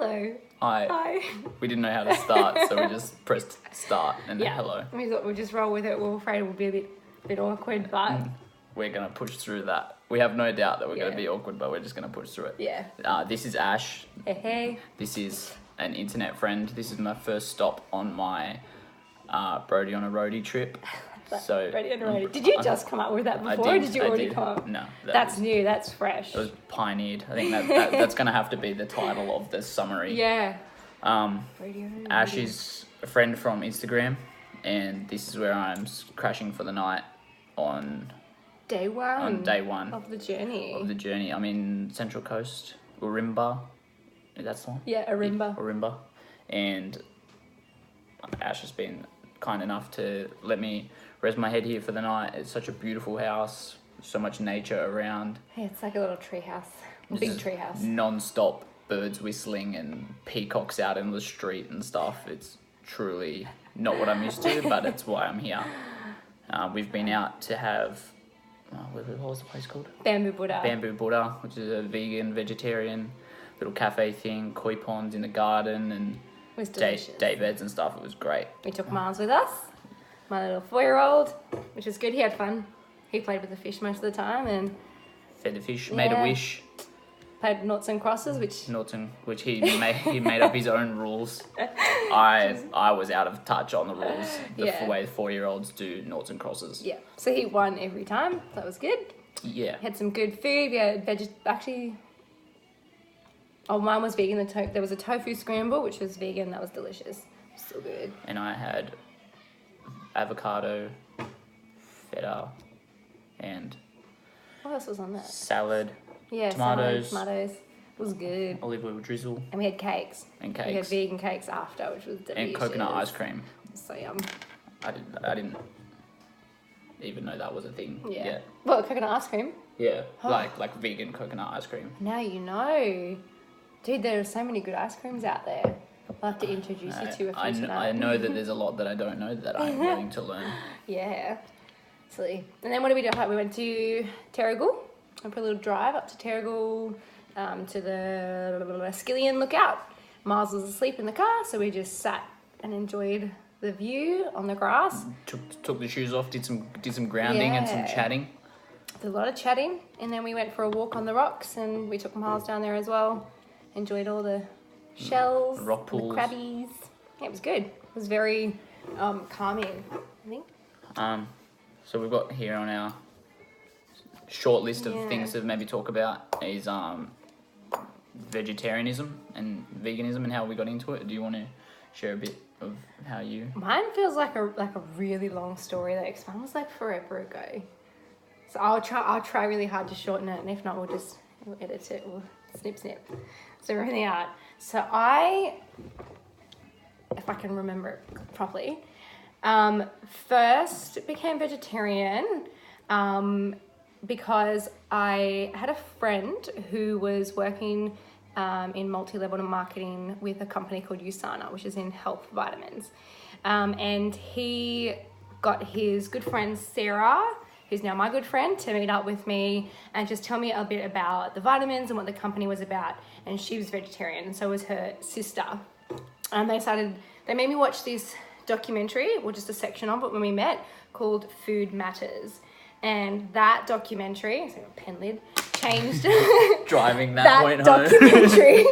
hello. Hi. We didn't know how to start, so we just pressed start and hello. We thought we'd just roll with it. We were afraid it would be a bit awkward, but we're going to push through that. We have no doubt that we're going to be awkward, but we're just going to push through it. Yeah. This is Ash. Hey. This is an internet friend. This is my first stop on my Brody on a Roadie trip. So Brody on a Roadie. Did you just come up with that before, or did you already come up? No. That's new. That's fresh. It was pioneered. I think that's going to have to be the title of the summary. Yeah. Ash is a friend from Instagram, and this is where I'm crashing for the night on day one of the journey. I'm in Central Coast, Ourimbah. That's the one? Yeah, Ourimbah. And Ash has been kind enough to let me rest my head here for the night. It's such a beautiful house, so much nature around. Yeah, it's like a little tree house. Big tree house. Non-stop birds whistling and peacocks out in the street and stuff. It's truly not what I'm used to, but it's why I'm here. We've been out to have, what was the place called? Bamboo Buddha, which is a vegan, vegetarian little cafe thing, koi ponds in the garden and day beds and stuff. It was great. We took Miles with us, my little 4-year-old, which was good. He had fun. He played with the fish most of the time and fed the fish, made a wish. Played noughts and crosses, which he made up his own rules. I was out of touch on the rules. The way 4-year-olds do noughts and crosses. Yeah. So he won every time. That was good. Yeah. Had some good food. We had mine was vegan. There was a tofu scramble, which was vegan. That was delicious. So good. And I had avocado, feta, and what else was on that? Salad. Yeah, tomatoes. It was good. Olive oil drizzle. And we had cakes. We had vegan cakes after, which was delicious. And coconut ice cream. So yum. I didn't even know that was a thing. Yeah. Yet. What, coconut ice cream? Yeah, like vegan coconut ice cream. Now you know. Dude, there are so many good ice creams out there. I'll have to introduce you to a few tonight. I know that there's a lot that I don't know that I'm willing to learn. Yeah. Silly. And then what did we do? We went to Terrigal. I put a little drive up to Terrigal, to the Skillion Lookout. Miles was asleep in the car, so we just sat and enjoyed the view on the grass. Took the shoes off, did some grounding and some chatting. A lot of chatting, and then we went for a walk on the rocks, and we took Miles down there as well. Enjoyed all the shells, rock pools, the crabbies. Yeah, it was good. It was very calming, I think. So we've got here on our short list of things to maybe talk about is vegetarianism and veganism and how we got into it. Do you want to share a bit of how you? Mine feels like a really long story that mine was like forever ago. So I'll try really hard to shorten it, and if not, we'll edit it. We'll snip. So everything out. So if I can remember it properly, first became vegetarian because I had a friend who was working in multi-level marketing with a company called USANA, which is in health vitamins. And he got his good friend Sarah, who's now my good friend, to meet up with me and just tell me a bit about the vitamins and what the company was about. And she was vegetarian, and so was her sister. And they made me watch this documentary, or just a section of it when we met, called Food Matters. And that documentary, so a pen lid, changed driving that point home. That documentary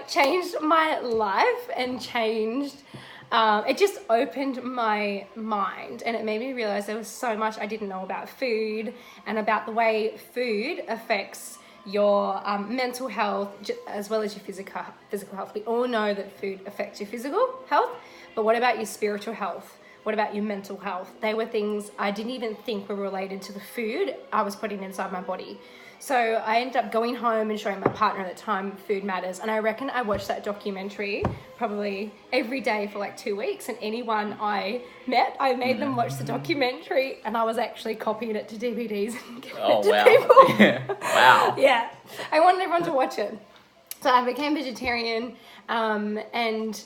changed my life and changed. It just opened my mind, and it made me realize there was so much I didn't know about food and about the way food affects your mental health as well as your physical health. We all know that food affects your physical health, but what about your spiritual health? What about your mental health? They were things I didn't even think were related to the food I was putting inside my body. So I ended up going home and showing my partner at the time Food Matters. And I reckon I watched that documentary probably every day for like 2 weeks. And anyone I met, I made them watch the documentary, and I was actually copying it to DVDs and giving it to people. Yeah. Wow. Yeah. I wanted everyone to watch it. So I became vegetarian, and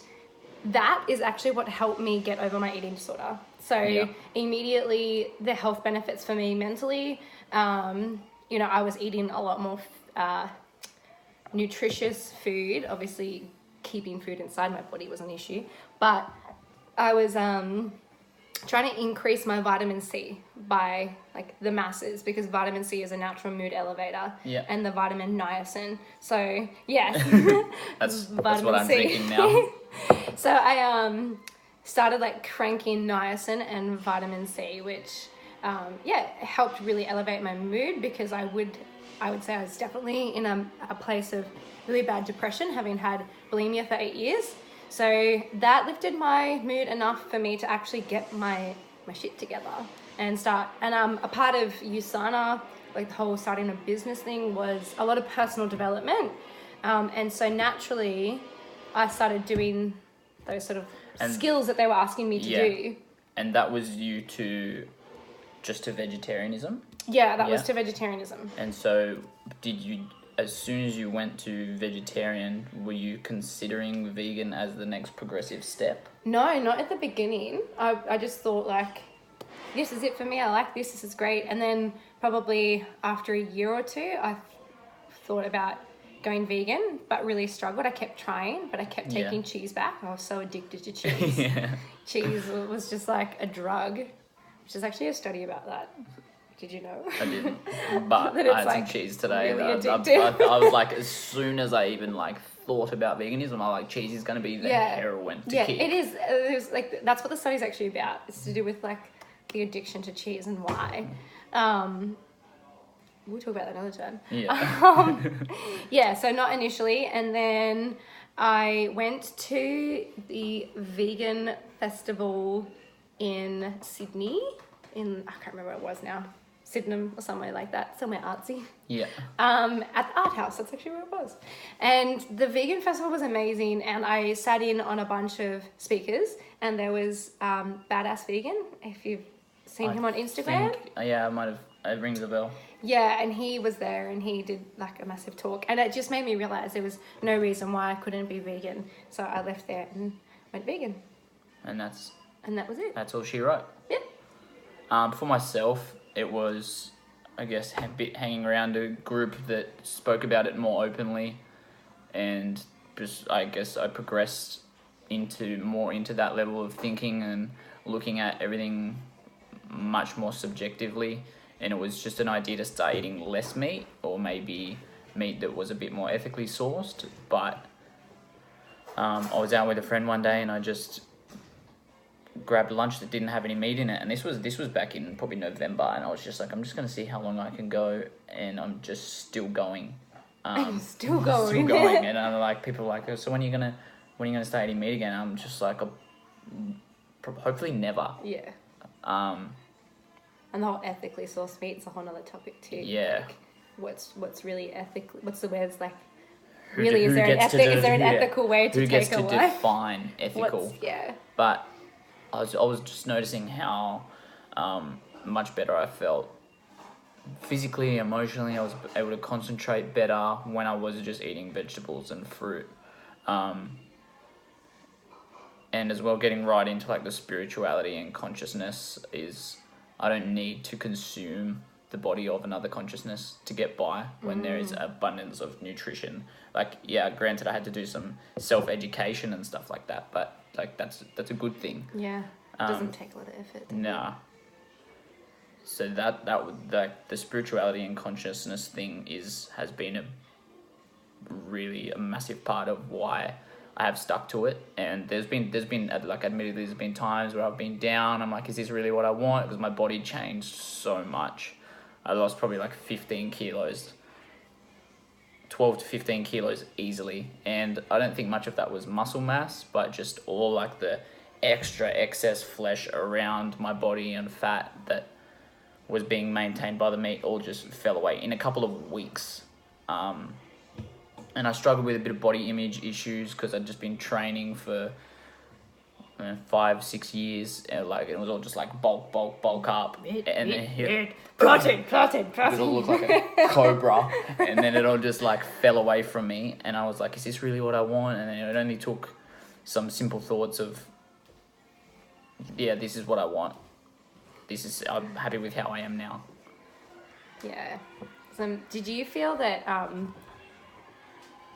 that is actually what helped me get over my eating disorder. So immediately the health benefits for me mentally, I was eating a lot more nutritious food. Obviously, keeping food inside my body was an issue, but I was trying to increase my vitamin C by like the masses, because vitamin C is a natural mood elevator. Yeah. And the vitamin niacin. So yes, That's what Vitamin I'm C. drinking now. So I started like cranking niacin and vitamin C, which helped really elevate my mood, because I would say I was definitely in a place of really bad depression, having had bulimia for 8 years. So that lifted my mood enough for me to actually get my shit together and start. And a part of USANA, like the whole starting a business thing, was a lot of personal development. And so naturally, I started doing those sort of skills that they were asking me to do. And that was you just to vegetarianism? Yeah, that was to vegetarianism. And so did you, as soon as you went to vegetarian, were you considering vegan as the next progressive step? No, not at the beginning. I just thought like, this is it for me. I like this. This is great. And then probably after a year or two, I thought about going vegan, but really struggled. I kept trying, but I kept taking cheese back. I was so addicted to cheese. Cheese was just like a drug, which is actually a study about that. Did you know? I didn't, but I had some cheese today. Really I was like, as soon as I even like thought about veganism, I like, cheese is going to be the heroin to kick. It is. It was like, that's what the study's actually about. It's to do with like the addiction to cheese and why. We'll talk about that another time. So not initially. And then I went to the vegan festival in Sydney. I can't remember where it was now. Sydenham or somewhere like that. Somewhere artsy. Yeah. At the art house. That's actually where it was. And the vegan festival was amazing. And I sat in on a bunch of speakers. And there was Badass Vegan, if you've seen him on Instagram. I might have. It rings a bell. Yeah, and he was there and he did like a massive talk. And it just made me realise there was no reason why I couldn't be vegan. So I left there and went vegan. And that was it. That's all she wrote. Yeah. For myself, it was, I guess, a bit hanging around a group that spoke about it more openly, and just, I guess, I progressed into that level of thinking and looking at everything much more subjectively. And it was just an idea to start eating less meat, or maybe meat that was a bit more ethically sourced. But I was out with a friend one day and I just grabbed lunch that didn't have any meat in it. And this was back in probably November, and I was just like, I'm just going to see how long I can go, and I'm just still going. I'm still going. Still going. And I'm like, people are like, so when are you gonna start eating meat again? I'm just like, hopefully never. Yeah. And the whole ethically sourced meat's a whole other topic too. Yeah. Like, what's really ethical? What's the words like? Who really, is there an ethical way to who take gets a to life? define ethical? But I was just noticing how much better I felt physically, emotionally. I was able to concentrate better when I was just eating vegetables and fruit. And as well, getting right into like the spirituality and consciousness is, I don't need to consume the body of another consciousness to get by when there is abundance of nutrition. Like, yeah, granted, I had to do some self-education and stuff like that, but like that's a good thing. Yeah, it doesn't take a lot of effort. Nah. So that the spirituality and consciousness thing has been really a massive part of why I have stuck to it. And there's been like, admittedly, there's been times where I've been down. I'm like, is this really what I want? Because my body changed so much. I lost probably like 15 kilos, 12 to 15 kilos easily. And I don't think much of that was muscle mass, but just all like the excess flesh around my body and fat that was being maintained by the meat all just fell away in a couple of weeks. And I struggled with a bit of body image issues because I'd just been training for 5-6 years, and like it was all just like bulk up, and then protein. It'll look like a cobra, and then it all just like fell away from me, and I was like, is this really what I want? And then it only took some simple thoughts of, yeah, this is what I want. I'm happy with how I am now. Yeah. So, did you feel that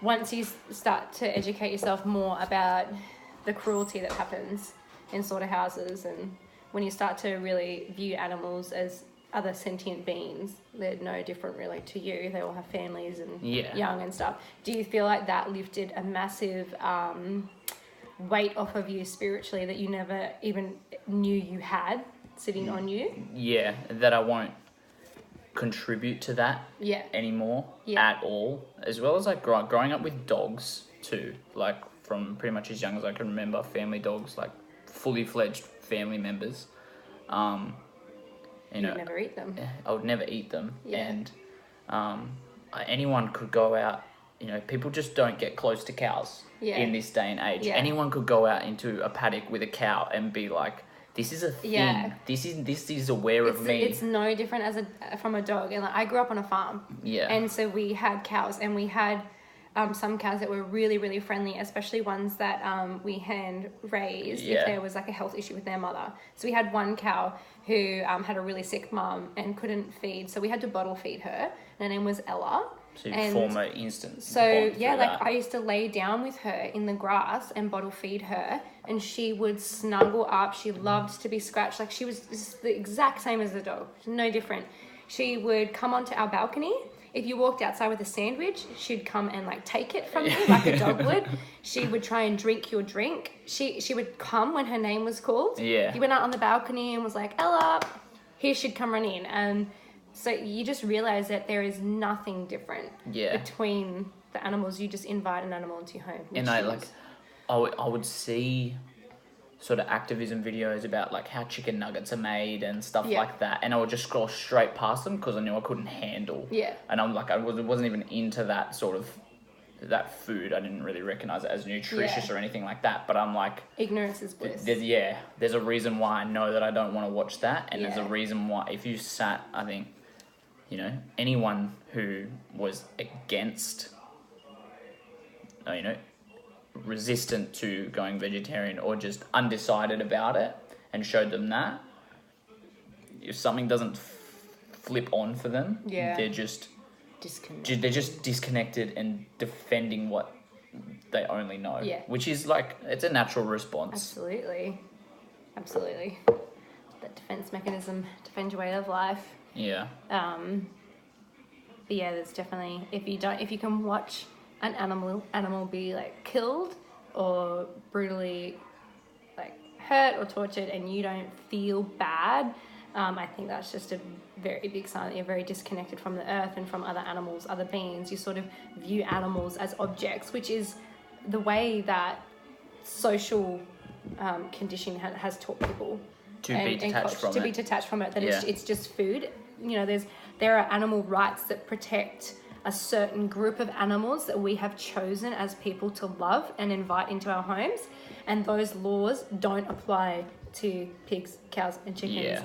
once you start to educate yourself more about the cruelty that happens in slaughterhouses, and when you start to really view animals as other sentient beings, they're no different really to you. They all have families and young and stuff. Do you feel like that lifted a massive weight off of you spiritually that you never even knew you had sitting on you? Yeah, that I won't contribute to that anymore at all. As well as like growing up with dogs too, like from pretty much as young as I can remember, family dogs, like fully fledged family members. You know, you'd never eat them. I would never eat them. And anyone could go out, you know, people just don't get close to cows in this day and age. Anyone could go out into a paddock with a cow and be like, this is a thing. This is aware of me. It's no different from a dog. And like, I grew up on a farm. Yeah. And so we had cows, and we had some cows that were really, really friendly, especially ones that we hand raised if there was like a health issue with their mother. So we had one cow who had a really sick mum and couldn't feed, so we had to bottle feed her. Her name was Ella. So you form an instant So I used to lay down with her in the grass and bottle feed her, and she would snuggle up. She loved to be scratched. Like, she was just the exact same as the dog, no different. She would come onto our balcony. If you walked outside with a sandwich, she'd come and like take it from you like a dog would. She would try and drink your drink. She would come when her name was called. Yeah. You went out on the balcony and was like, Ella, here she'd come running. And so you just realize that there is nothing different between the animals. You just invite an animal into your home. And I would see sort of activism videos about like how chicken nuggets are made and stuff like that, and I would just scroll straight past them because I knew I couldn't handle. And I'm like, I wasn't even into that sort of that food. I didn't really recognize it as nutritious or anything like that. But I'm like, ignorance is bliss. There's a reason why I know that I don't want to watch that, and there's a reason why if you sat, I think, you know, anyone who was against, you know, resistant to going vegetarian or just undecided about it and showed them that, if something doesn't flip on for them, they're just disconnected and defending what they only know, which is like, it's a natural response. Absolutely that defense mechanism, defend your way of life. But yeah, there's definitely, if you can watch an animal be like killed or brutally like hurt or tortured and you don't feel bad, I think that's just a very big sign that you're very disconnected from the earth and from other animals, other beings. You sort of view animals as objects, which is the way that social conditioning has taught people to be detached from it. That it's just food. You know, there are animal rights that protect a certain group of animals that we have chosen as people to love and invite into our homes, and those laws don't apply to pigs, cows and chickens,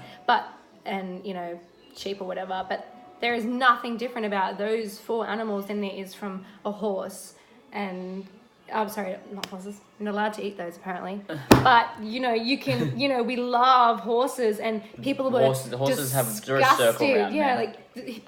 and you know, sheep or whatever. But there is nothing different about those 4 animals than there is from a horse. And I'm sorry, not horses. You're not allowed to eat those apparently. But you know, you can. You know, we love horses, and people were horses have a circle around.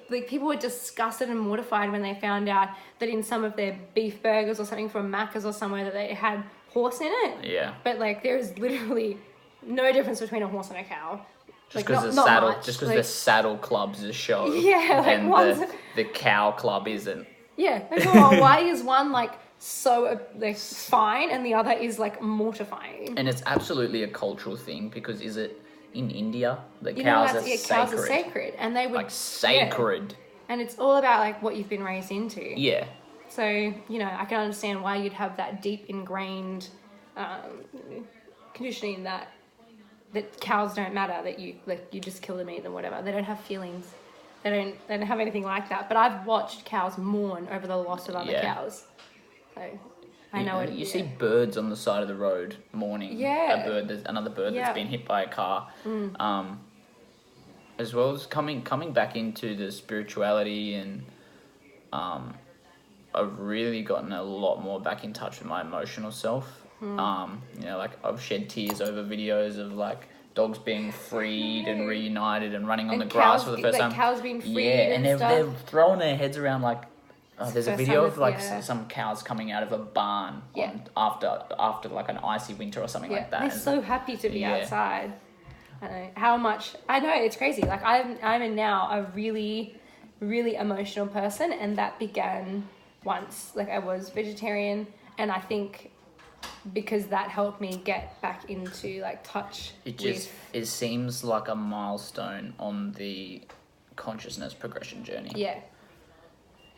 Like people were disgusted and mortified when they found out that in some of their beef burgers or something from Macca's or somewhere that they had horse in it. Yeah. But like, there is literally no difference between a horse and a cow. Just because the saddle club's a show. Yeah, like and the cow club isn't. Yeah. Like, oh, why is one like so like fine and the other is like mortifying? And it's absolutely a cultural thing, because is it in India that cows are sacred, and they would like sacred, and it's all about like what you've been raised into. Yeah. So you know, I can understand why you'd have that deep ingrained conditioning that cows don't matter, that you just kill them, eat them, whatever. They don't have feelings. They don't have anything like that. But I've watched cows mourn over the loss of other cows. So I know it. You see birds on the side of the road mourning. Yeah. There's another bird that's been hit by a car. As well as coming back into the spirituality, and I've really gotten a lot more back in touch with my emotional self. You know, like I've shed tears over videos of like dogs being freed and reunited and running on the grass for the first time. Cows being freed and they're throwing their heads around like There's a First video time of like yeah. some cows coming out of a barn Yeah. after like an icy winter or something like that. They're And so happy to be Yeah. outside. I know how much. I know it's crazy. Like I'm now a really, really emotional person, and that began once. Like I was vegetarian, and I think because that helped me get back into like touch it seems like a milestone on the consciousness progression journey. Yeah.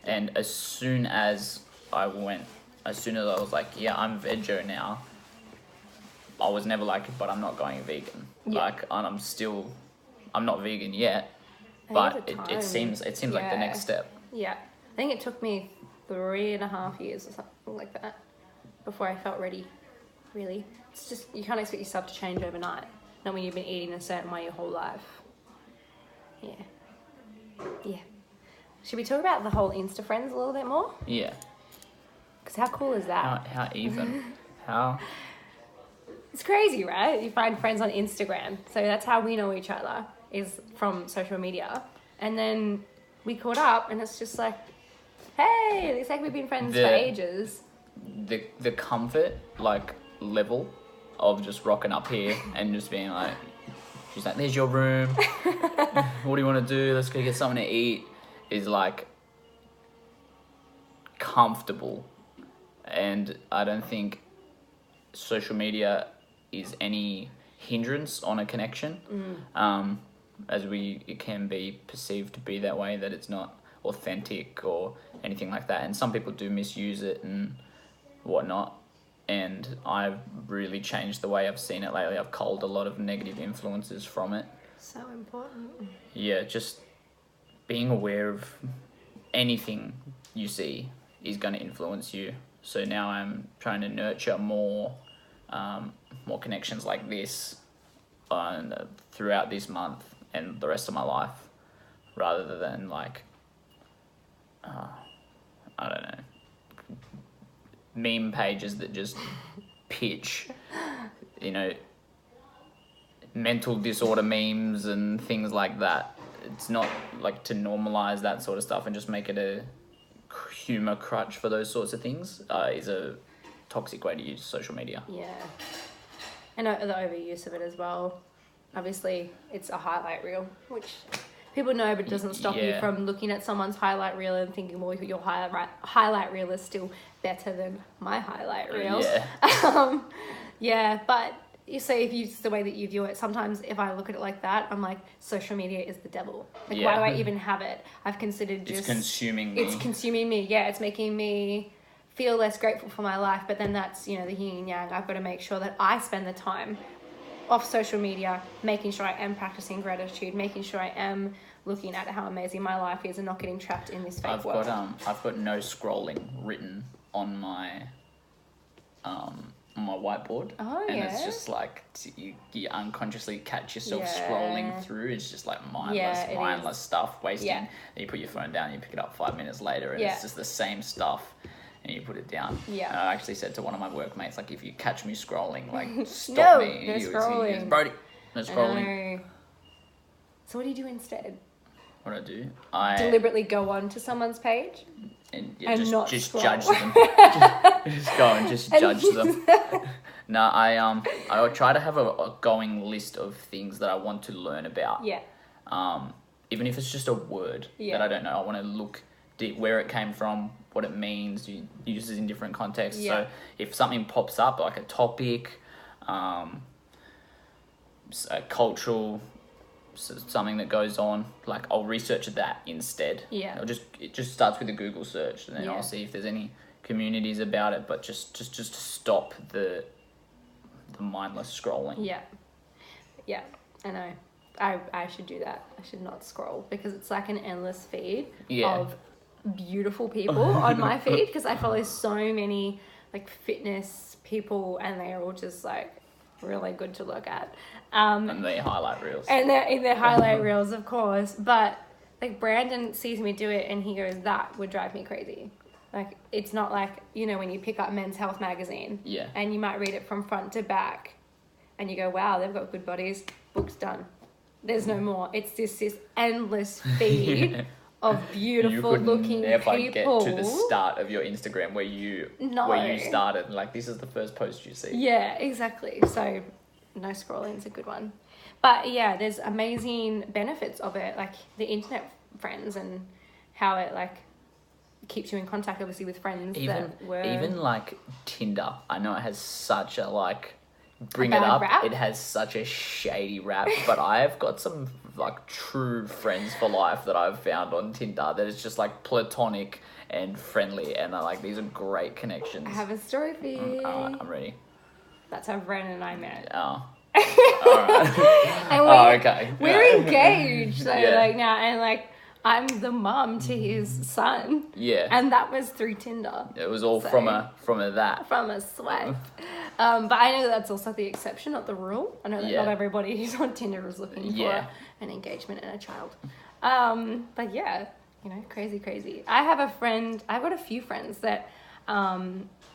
And as soon as I was like, yeah, I'm veggie now, I was never like, but I'm not going vegan. Yeah. Like, and I'm not vegan yet, I but think at the it time, seems like the yeah. next step. Yeah. I think it took me 3.5 years or something like that before I felt ready. Really. It's just, you can't expect yourself to change overnight. Not when you've been eating a certain way your whole life. Yeah. Yeah. Should we talk about the whole Insta friends a little bit more? Yeah. Because how cool is that? How even? How? It's crazy, right? You find friends on Instagram. So that's how we know each other, is from social media. And then we caught up and it's just like, hey, it looks like we've been friends for ages. The comfort, like, level of just rocking up here and just being like, she's like, there's your room. What do you want to do? Let's go get something to eat. Is like comfortable. And I don't think social media is any hindrance on a connection. As it can be perceived to be that way, that it's not authentic or anything like that. And some people do misuse it and whatnot. And I've really changed the way I've seen it lately. I've culled a lot of negative influences from it. So important. Yeah, just being aware of anything you see is going to influence you. So now I'm trying to nurture more connections like this throughout this month and the rest of my life, rather than like, I don't know, meme pages that just pitch, mental disorder memes and things like that. It's not like to normalize that sort of stuff and just make it a humor crutch for those sorts of things is a toxic way to use social media. Yeah. And the overuse of it as well. Obviously, it's a highlight reel, which people know, but it doesn't stop you from looking at someone's highlight reel and thinking, well, your highlight reel is still better than my highlight reel. Yeah. Yeah, but you say if it's the way that you view it, sometimes if I look at it like that, I'm like, social media is the devil. Like, why do I even have it? I've considered just... It's consuming me. It's consuming me, yeah. It's making me feel less grateful for my life, but then that's, the yin and yang. I've got to make sure that I spend the time off social media, making sure I am practicing gratitude, making sure I am looking at how amazing my life is and not getting trapped in this fake world. I've got no scrolling written on my whiteboard. And it's just like you unconsciously catch yourself scrolling through. It's just like mindless stuff, wasting. And you put your phone down, you pick it up 5 minutes later, and it's just the same stuff. And you put it down. Yeah. And I actually said to one of my workmates, like, if you catch me scrolling, like, stop me. No scrolling. He goes, Brody, no scrolling. So what do you do instead? What do I do? I deliberately go on to someone's page and just scroll. Judge them. just go and just judge them. No, I try to have a going list of things that I want to learn about. Yeah. Even if it's just a word that I don't know, I want to look deep where it came from, what it means, use it in different contexts. Yeah. So if something pops up, like a topic, a cultural, something that goes on, like I'll research that instead. Yeah. It just starts with a Google search, and then I'll see if there's any communities about it. But just to stop the mindless scrolling. Yeah. Yeah, I know. I should do that. I should not scroll because it's like an endless feed of beautiful people on my feed, because I follow so many like fitness people and they're all just like really good to look at. And their highlight reels. And they're in their highlight reels, of course. But like Brandon sees me do it and he goes, that would drive me crazy. Like, it's not like, when you pick up Men's Health magazine and you might read it from front to back and you go, wow, they've got good bodies, book's done. There's no more. It's this endless feed of You beautiful could looking never people. get to the start of your Instagram where you started. Like, this is the first post you see. Yeah, exactly. So no scrolling is a good one. But yeah, there's amazing benefits of it, like the internet friends and how it like keeps you in contact obviously with friends Even like Tinder, I know it has such a like bring A it bad up. rap? It has such a shady rap, but I've got some like true friends for life that I've found on Tinder that is just like platonic and friendly, and like these are great connections. I have a story for you. I'm ready. That's how Bren and I met. Oh. Alright. And Okay. we're engaged. So Yeah. like now, and like I'm the mum to his son. Yeah. And that was through Tinder. It was all So- from a that. From a swipe. But I know that's also the exception, not the rule. I know that Yeah. not everybody who's on Tinder is looking Yeah. for an engagement and a child. But yeah, you know, crazy. I've got a few friends that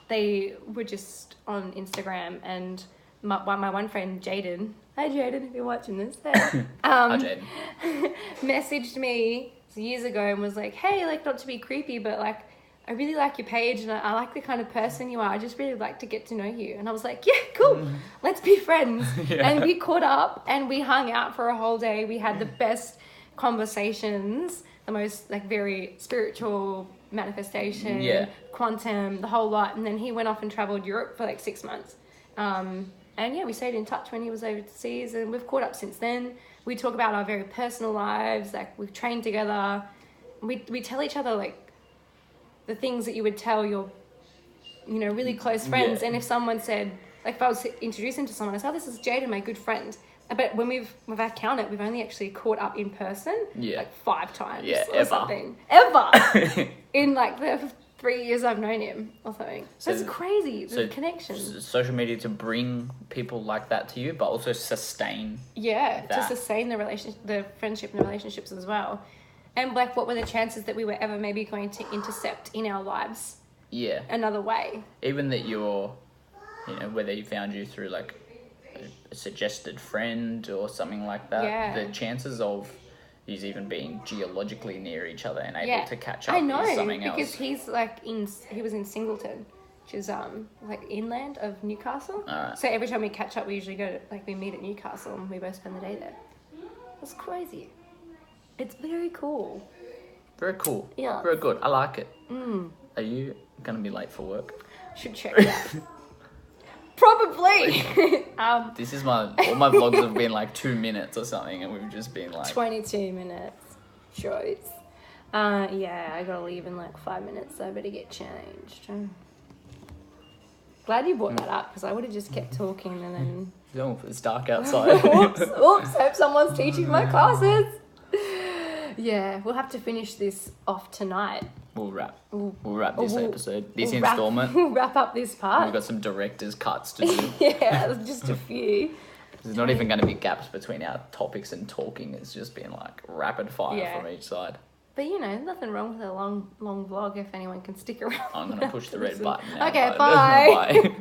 they were just on Instagram, and my one friend, Jaden. Hi Jaden, if you're watching this. Hey. Hi, Jaden. Messaged me years ago and was like, hey, like, not to be creepy, but like, I really like your page and I like the kind of person you are. I just really like to get to know you. And I was like, yeah, cool. Let's be friends. Yeah. And we caught up and we hung out for a whole day. We had the best conversations, the most like very spiritual manifestation, Yeah. quantum, the whole lot. And then he went off and traveled Europe for like 6 months. And yeah, we stayed in touch when he was overseas, and we've caught up since then. We talk about our very personal lives, like we've trained together. We tell each other like the things that you would tell your, you know, really close friends. Yeah. And if someone said, like if I was introducing to someone, I said, oh, this is Jaden, my good friend. But when we've counted, we've only actually caught up in person like 5 times or ever. something. Ever. In like the 3 years I've known him or something. So it's crazy, the connection. Social media to bring people like that to you, but also sustain. Yeah, to that. sustain the friendship and the relationships as well. And like, what were the chances that we were ever maybe going to intercept in our lives Yeah. another way? Even that you're, you know, whether you found you through like a suggested friend or something like that, Yeah. the chances of yous even being geologically near each other and able Yeah, to catch up I know, is something because else. he's like he was in Singleton, which is like inland of Newcastle. Alright. So every time we catch up, we usually go to, like, we meet at Newcastle and we both spend the day there. It's crazy. It's very cool. Very cool. Yeah. Very good. I like it. Are you going to be late for work? Should check that. Probably. This is all my vlogs have been like 2 minutes or something, and we've just been like 22 minutes. Choice. Yeah, I gotta leave in like 5 minutes, so I better get changed. Glad you brought that up, because I would have just kept talking and then... oh, it's dark outside. Oops, hope someone's teaching my classes. Yeah, we'll have to finish this off tonight. We'll wrap this episode, this We'll installment. We'll wrap up this part. We've got some director's cuts to do. Yeah, just a few. There's not even going to be gaps between our topics and talking. It's just been like rapid fire Yeah. from each side. But you know, nothing wrong with a long vlog if anyone can stick around. I'm going to push the red Listen. button now. Okay, bud. bye. Bye.